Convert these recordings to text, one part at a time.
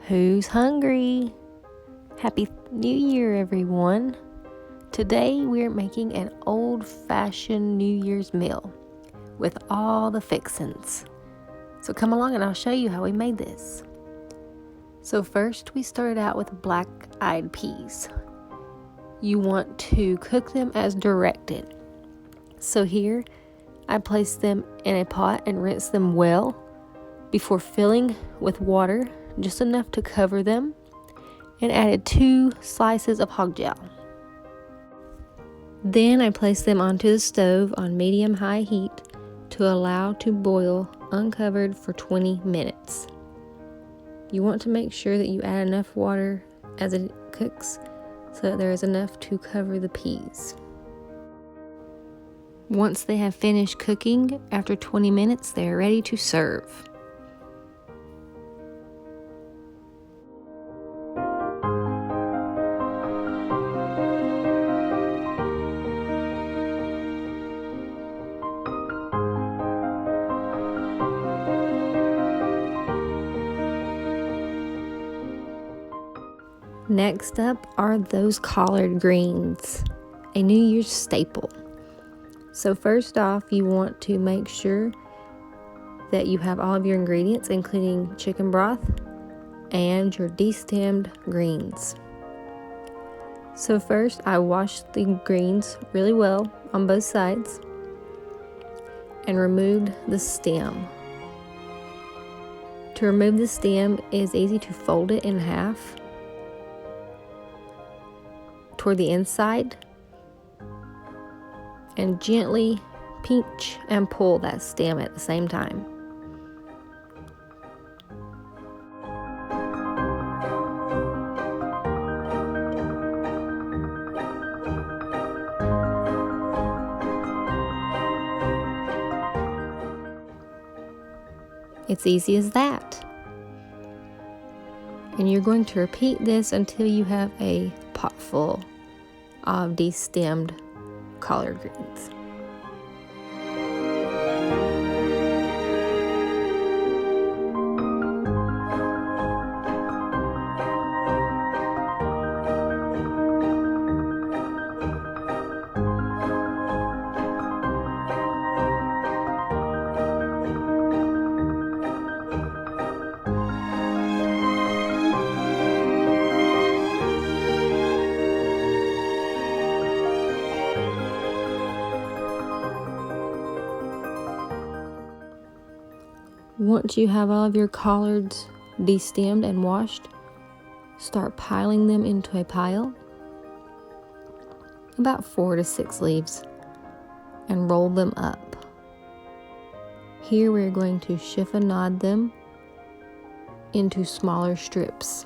Who's hungry? Happy New Year, everyone. Today we're making an old-fashioned New Year's meal with all the fixins. So come along and I'll show you how we made this. So first we started out with black-eyed peas. You want to cook them as directed. So here I placed them in a pot and rinsed them well before filling with water, just enough to cover them, and added 2 slices of hog jowl. Then I placed them onto the stove on medium-high heat to allow to boil uncovered for 20 minutes. You want to make sure that you add enough water as it cooks so that there is enough to cover the peas. Once they have finished cooking, after 20 minutes, they are ready to serve. Next up are those collard greens, a New Year's staple. So first off, you want to make sure that you have all of your ingredients, including chicken broth and your destemmed greens. So first, I washed the greens really well on both sides and removed the stem. To remove the stem, it is easy to fold it in half toward the inside and gently pinch and pull that stem at the same time. It's easy as that. And you're going to repeat this until you have a pot full of destemmed collard greens. Once you have all of your collards destemmed and washed, start piling them into a pile, about 4 to 6 leaves, and roll them up. Here we're going to chiffonade them into smaller strips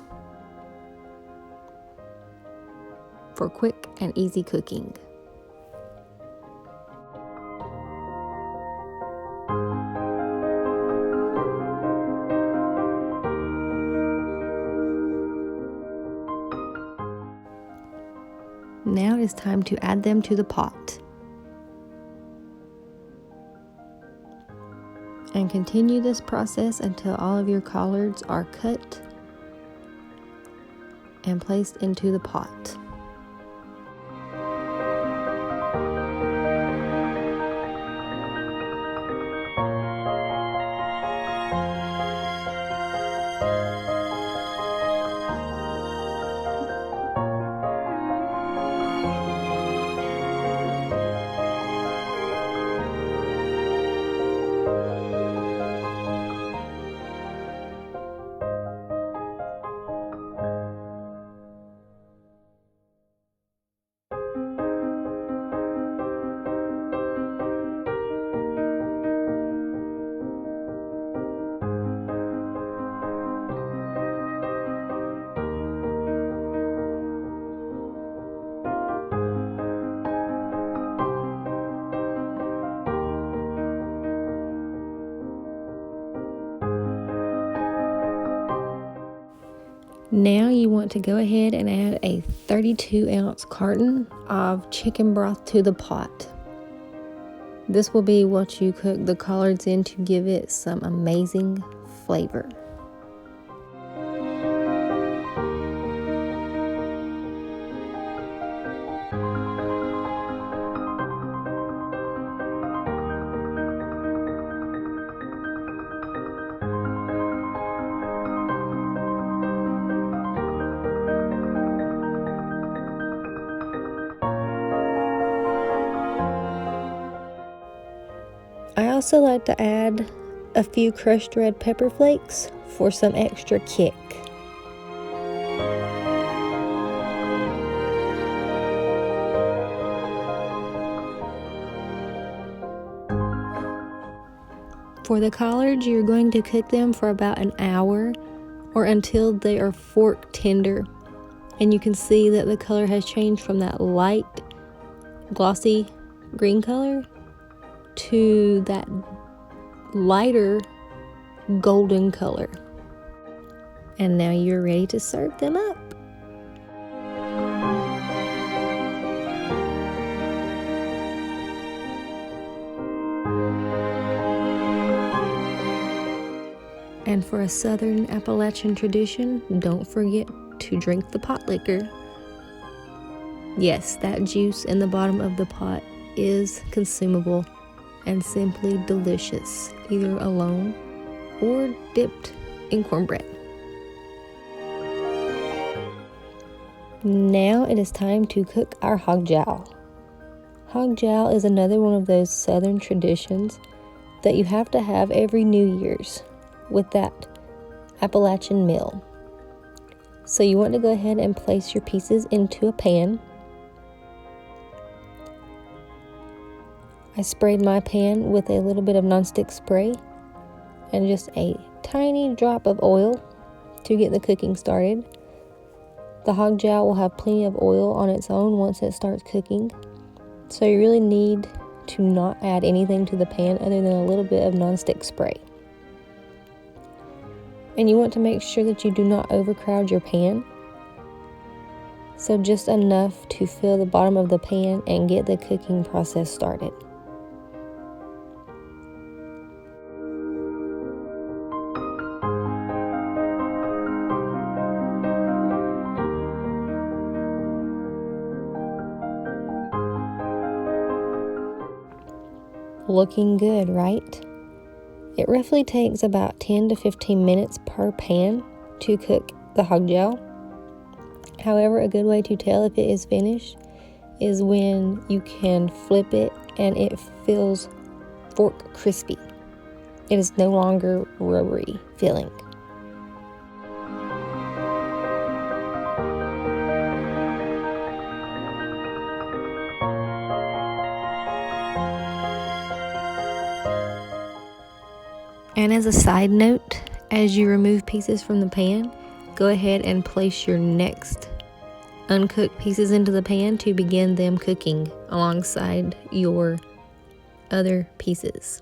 for quick and easy cooking. Now it is time to add them to the pot. And continue this process until all of your collards are cut and placed into the pot. Now you want to go ahead and add a 32-ounce carton of chicken broth to the pot. This will be what you cook the collards in to give it some amazing flavor. I also like to add a few crushed red pepper flakes for some extra kick. For the collards, you're going to cook them for about an hour or until they are fork tender. And you can see that the color has changed from that light glossy green color to that lighter golden color. And now you're ready to serve them up. And for a Southern Appalachian tradition, don't forget to drink the pot liquor. Yes, that juice in the bottom of the pot is consumable and simply delicious, either alone or dipped in cornbread. Now it is time to cook our hog jowl. Hog jowl is another one of those Southern traditions that you have to have every New Year's with that Appalachian meal. So you want to go ahead and place your pieces into a pan. I sprayed my pan with a little bit of nonstick spray and just a tiny drop of oil to get the cooking started. The hog jowl will have plenty of oil on its own once it starts cooking, so you really need to not add anything to the pan other than a little bit of nonstick spray. And you want to make sure that you do not overcrowd your pan, so just enough to fill the bottom of the pan and get the cooking process started. Looking good, right? It roughly takes about 10 to 15 minutes per pan to cook the hog jowl. However, a good way to tell if it is finished is when you can flip it and it feels fork crispy. It is no longer rubbery feeling. And as a side note, as you remove pieces from the pan, go ahead and place your next uncooked pieces into the pan to begin them cooking alongside your other pieces.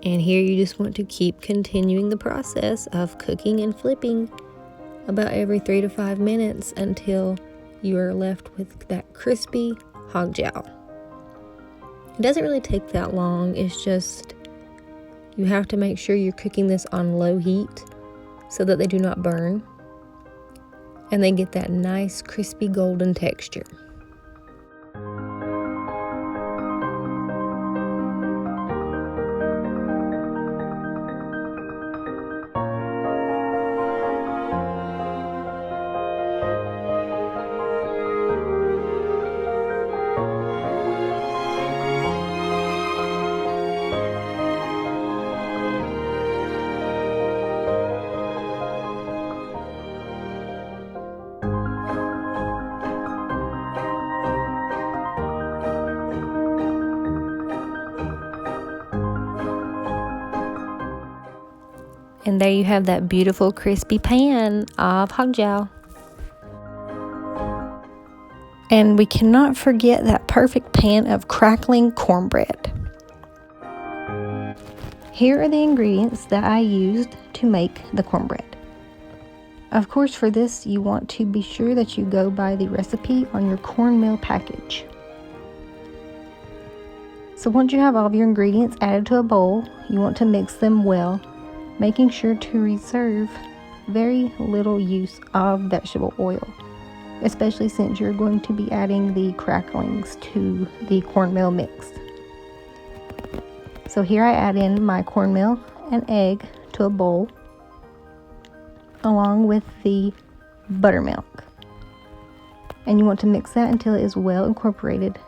And here you just want to keep continuing the process of cooking and flipping about every 3 to 5 minutes until you are left with that crispy hog jowl. It doesn't really take that long. It's just you have to make sure you're cooking this on low heat so that they do not burn and they get that nice crispy golden texture. And there you have that beautiful crispy pan of hog jowl. And we cannot forget that perfect pan of crackling cornbread. Here are the ingredients that I used to make the cornbread. Of course, for this, you want to be sure that you go by the recipe on your cornmeal package. So once you have all of your ingredients added to a bowl, you want to mix them well, making sure to reserve very little use of vegetable oil, especially since you're going to be adding the cracklings to the cornmeal mix. So here I add in my cornmeal and egg to a bowl, along with the buttermilk. And you want to mix that until it is well incorporated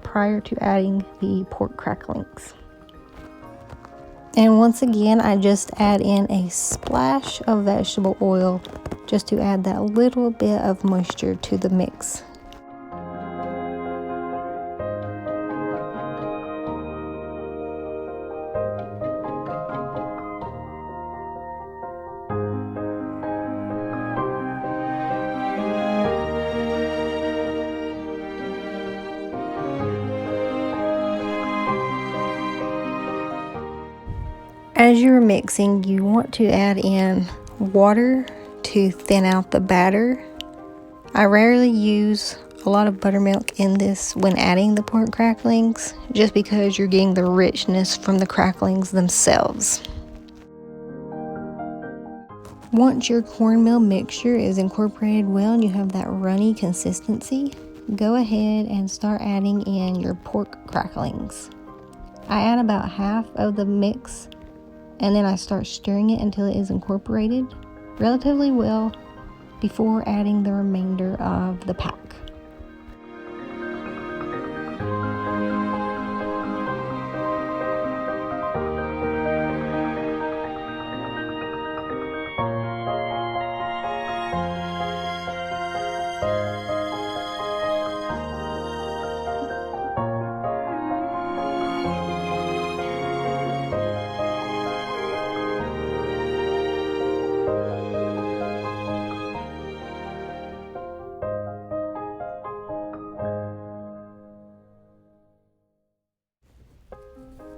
prior to adding the pork cracklings. And once again, I just add in a splash of vegetable oil just to add that little bit of moisture to the mix. As you're mixing, you want to add in water to thin out the batter. I rarely use a lot of buttermilk in this when adding the pork cracklings, just because you're getting the richness from the cracklings themselves. Once your cornmeal mixture is incorporated well and you have that runny consistency, go ahead and start adding in your pork cracklings. I add about half of the mix, and then I start stirring it until it is incorporated relatively well before adding the remainder of the pack.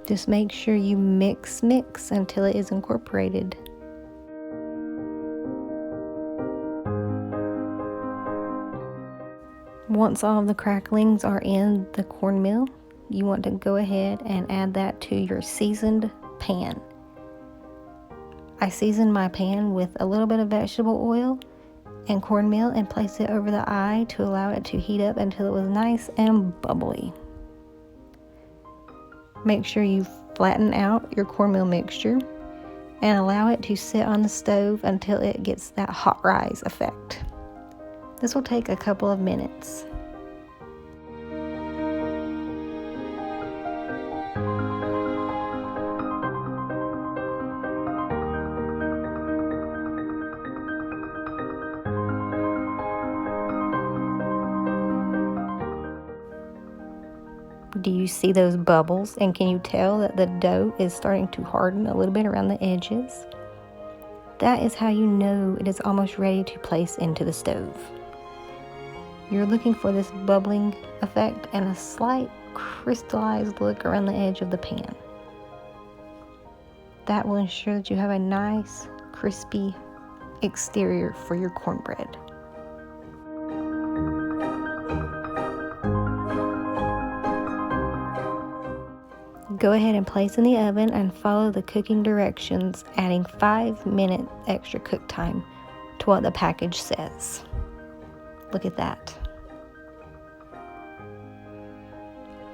Just make sure you mix until it is incorporated. Once all of the cracklings are in the cornmeal, you want to go ahead and add that to your seasoned pan. I seasoned my pan with a little bit of vegetable oil and cornmeal and placed it over the eye to allow it to heat up until it was nice and bubbly. Make sure you flatten out your cornmeal mixture and allow it to sit on the stove until it gets that hot rise effect. This will take a couple of minutes. Do you see those bubbles? And can you tell that the dough is starting to harden a little bit around the edges? That is how you know it is almost ready to place into the stove. You're looking for this bubbling effect and a slight crystallized look around the edge of the pan. That will ensure that you have a nice, crispy exterior for your cornbread. Go ahead and place in the oven and follow the cooking directions, adding 5-minute extra cook time to what the package says. Look at that.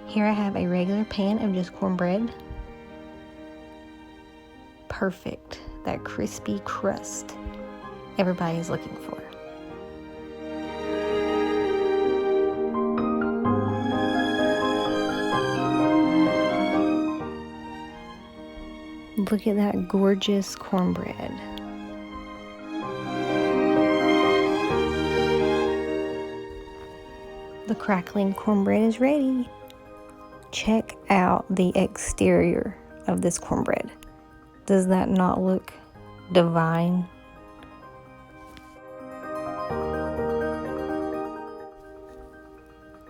Here I have a regular pan of just cornbread. Perfect, that crispy crust everybody is looking for. Look at that gorgeous cornbread. The crackling cornbread is ready. Check out the exterior of this cornbread. Does that not look divine?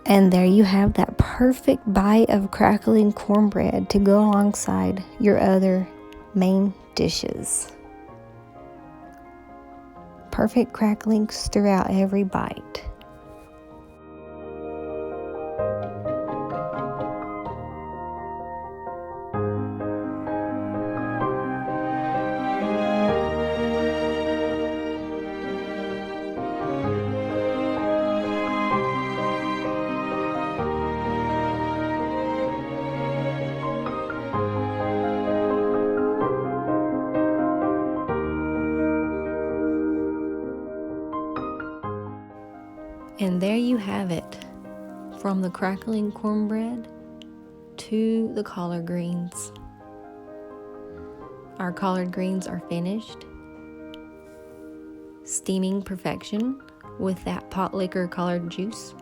And there you have that perfect bite of crackling cornbread to go alongside your other main dishes. Perfect cracklings throughout every bite. And there you have it, from the crackling cornbread to the collard greens. Our collard greens are finished, steaming perfection with that pot liquor collard juice.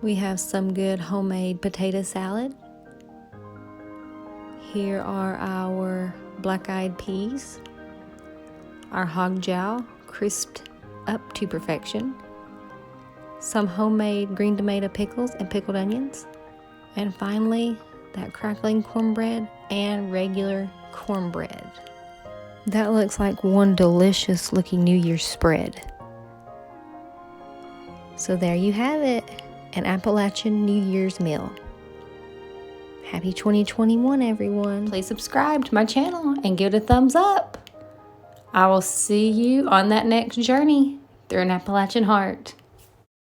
We have some good homemade potato salad. Here are our black-eyed peas, our hog jowl crisped up to perfection, some homemade green tomato pickles and pickled onions, and finally that crackling cornbread and regular cornbread. That looks like one delicious looking New Year's spread. So there you have it, an Appalachian New Year's meal. Happy 2021, everyone. Please subscribe to my channel and give it a thumbs up. I will see you on that next journey through an Appalachian heart.